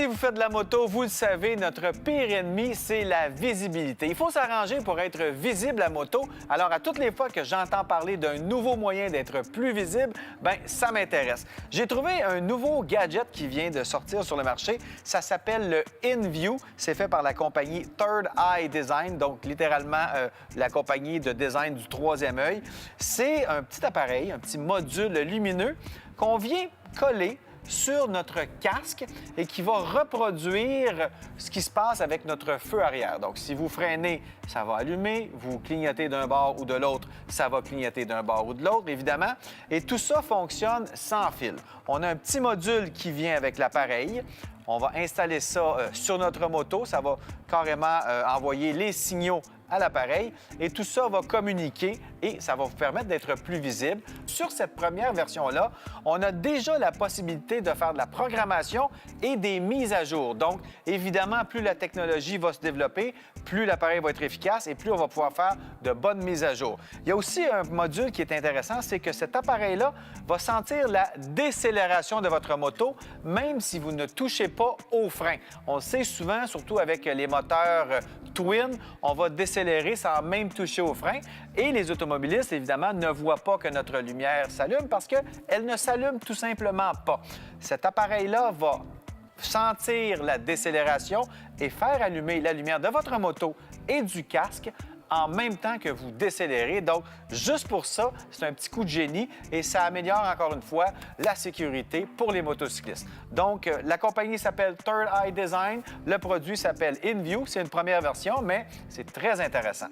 Si vous faites de la moto, vous le savez, notre pire ennemi, c'est la visibilité. Il faut s'arranger pour être visible à moto. Alors, à toutes les fois que j'entends parler d'un nouveau moyen d'être plus visible, ben ça m'intéresse. J'ai trouvé un nouveau gadget qui vient de sortir sur le marché. Ça s'appelle le InView. C'est fait par la compagnie Third Eye Design, donc littéralement la compagnie de design du troisième œil. C'est un petit appareil, un petit module lumineux qu'on vient coller sur notre casque et qui va reproduire ce qui se passe avec notre feu arrière. Donc, si vous freinez, ça va allumer. Vous clignotez d'un bord ou de l'autre, ça va clignoter d'un bord ou de l'autre, évidemment. Et tout ça fonctionne sans fil. On a un petit module qui vient avec l'appareil. On va installer ça sur notre moto. Ça va carrément envoyer les signaux à l'appareil et tout ça va communiquer et ça va vous permettre d'être plus visible. Sur cette première version-là, on a déjà la possibilité de faire de la programmation et des mises à jour. Donc, évidemment, plus la technologie va se développer, plus l'appareil va être efficace et plus on va pouvoir faire de bonnes mises à jour. Il y a aussi un module qui est intéressant, c'est que cet appareil-là va sentir la décélération de votre moto, même si vous ne touchez pas au frein. On le sait souvent, surtout avec les moteurs Twin, on va décélérer sans même toucher au frein. Et les automobilistes, évidemment, ne voient pas que notre lumière s'allume parce qu'elle ne s'allume tout simplement pas. Cet appareil-là va sentir la décélération et faire allumer la lumière de votre moto et du casque en même temps que vous décélérez. Donc, juste pour ça, c'est un petit coup de génie et ça améliore encore une fois la sécurité pour les motocyclistes. Donc, la compagnie s'appelle Third Eye Design. Le produit s'appelle InView. C'est une première version, mais c'est très intéressant.